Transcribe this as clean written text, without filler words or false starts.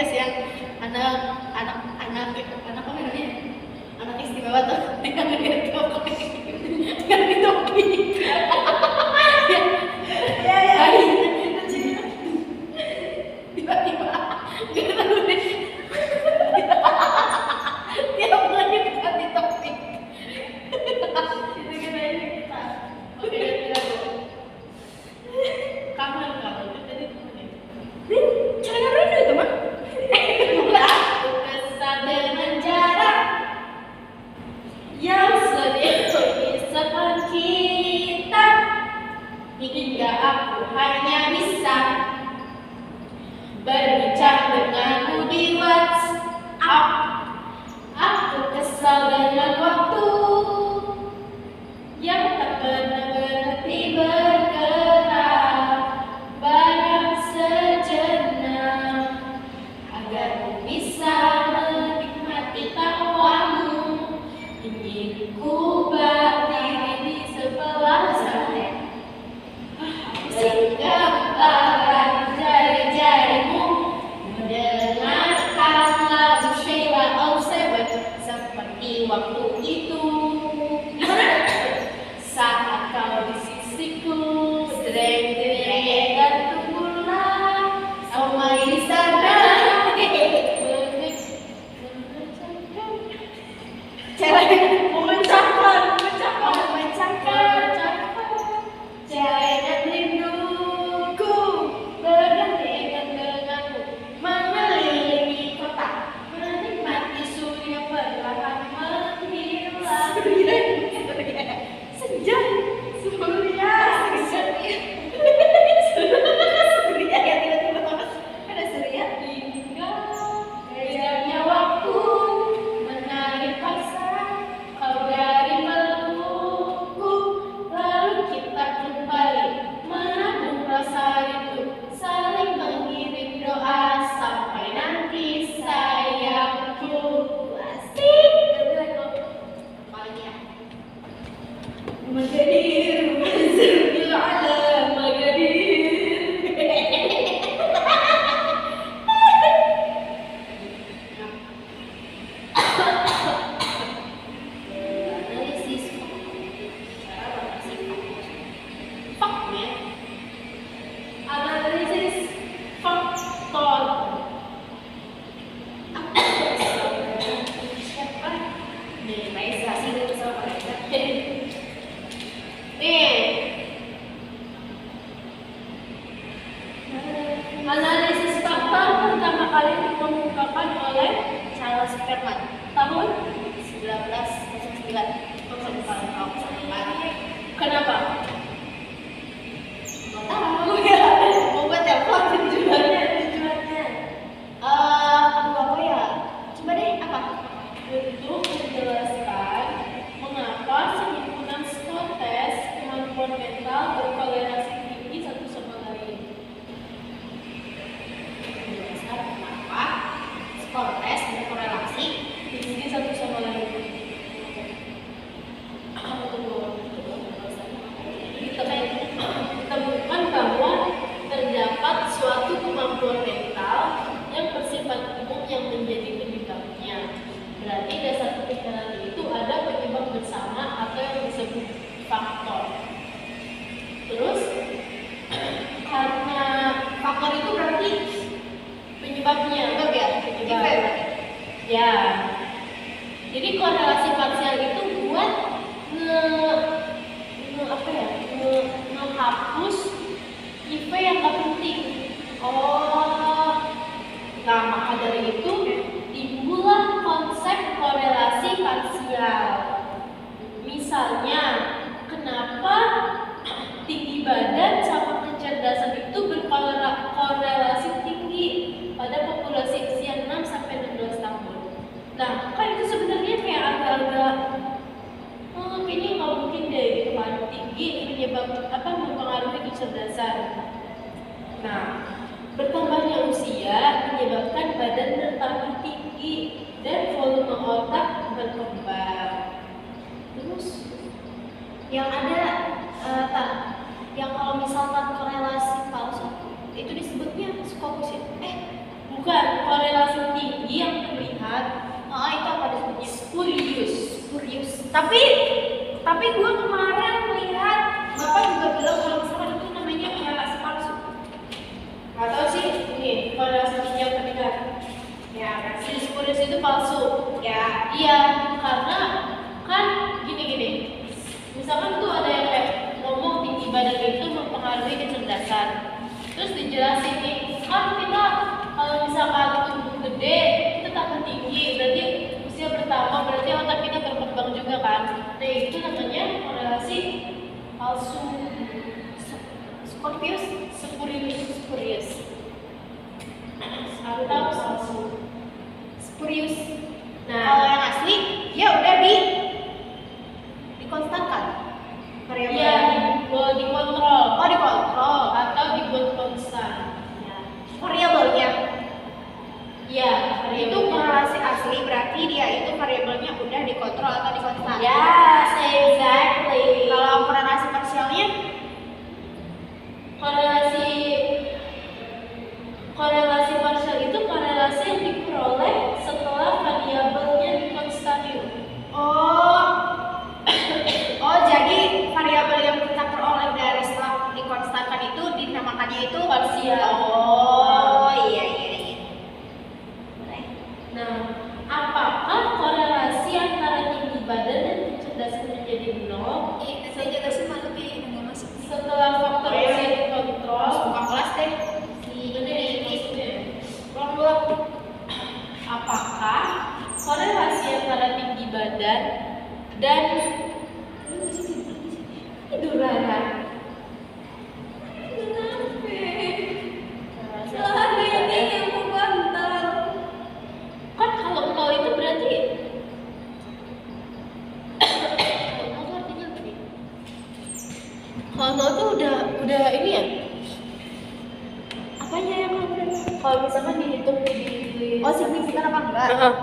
podcast yang anak apa namanya, anak istimewa tuh yang di topik tiba-tiba nggak tahu deh tiap lagi ganti topik gitu aja kita. Oke, ganti lagu. Kangen tadi cara dulu itu mah aku kesal dengan jarak yang sedikit memisahkan kita hingga aku hanya bisa berbincang denganmu di WhatsApp. Aku kesal dengan waktu yang tak pernah berhenti bergerak. Barang sejenak agar ku bisa menikmati tawamu. Ingin ku berdiri di sebelah sana menggenggam jari-jarimu, mendengarkan lagu Sheila On 7 seperti waktu itu. Saat kau di sisiku, sering-sering dan tunggulah sampai di sana. Jangan rinduku bergandengan denganmu, mengelilingi kota, menikmati surya perlahan menghilang. Senja, surya ya, tiba-tiba ada surya. Hingga bedanya waktu menarik paksa kau dari pelukku, lalu kita kembali menabung rasa rindu, saling mengirim doa sampai nanti sayangku. Asik. Magadir, Mazrul ala Magadir. Analisis faktor. Analisis faktor. Siapa? Nih, Maisa sih itu sama Maisa. Analisis faktor pertama kali dikemukakan oleh Charles Perman tahun 1909. Kenapa? Nggak tahu ya. Mau buat telepon tujuannya. Apa ya? Coba deh apa? Untuk menjelaskan mengapa himpunan psikotes kemampuan mental berkolerasi tinggi satu sama lain. Menjelaskan kenapa psikotes berkorelasi tinggi satu sama lain. Ditemukan bahwa terdapat suatu kemampuan mental yang bersifat umum yang menjadi penyebabnya. Berarti dasar pemikiran itu ada penyebab bersama atau yang disebut faktor. Terus karena faktor itu berarti penyebabnya, ya? Penyebab. Ya. Jadi korelasi parsial itu buat menghapus IV yang nggak penting. Nah maka dari itu timbullah konsep korelasi parsial. Misalnya, kenapa tinggi badan sama kecerdasan itu berkorelasi tinggi pada populasi usia 6 sampai 16 tahun. Nah, kan itu sebenarnya kayak agak-agak kayaknya nggak mungkin deh gitu kan, tinggi mempengaruhi kecerdasan. Nah, bertambahnya usia menyebabkan badan bertambah tinggi dan volume otak berkembang. Terus yang ada yang kalau misalkan korelasi palsu itu disebutnya Scopus. Bukan, korelasi Tapi gue kemarin melihat bapak juga bilang kalau misalkan itu namanya korelasi palsu. Gak tau sih, ini korelasi yang pernikahan. Ya, Si spurious itu palsu. ya. Iya, karena kan gini. Misalkan tuh ada yang kayak ngomong tinggi badan itu mempengaruhi kecerdasan. Terus dijelasin nih, kan kita kalau misalkan tubuh gede kita tambah tinggi, berarti usia bertambah, berarti otak kita berkembang juga kan. Nah itu namanya korelasi palsu. Spurious. Atau palsu. Spurious. Nah, Kalau yang asli, ya udah dikonstankan. iya, dikontrol. Oh, dikontrol. Atau dibuat konstan. Ya. Variabelnya. Iya, Itu korelasi asli berarti dia itu variabelnya udah dikontrol atau dikonstan. Yes, exactly. Kalau korelasi parsialnya, korelasi parsial itu korelasi yang diperoleh setelah variabelnya dikonstatin. oh jadi variabel yang kita peroleh dari setelah dikonstankan itu dinamakannya itu Parsial. Oh iya. Nah, apakah korelasi antara tinggi badan dan kecerdasan menjadi 0 Saya jelasin malu kayak nggak masuk. setelah faktor usia dikontrol? Buka kelas deh. Apakah korelasi antara tinggi badan dan tiduran? Kan kalau nol itu berarti nol itu artinya apa nih? Kalau nol itu udah ini ya? Apanya yang kalau misalkan dihitung di Oh signifikan apa enggak? Heeh.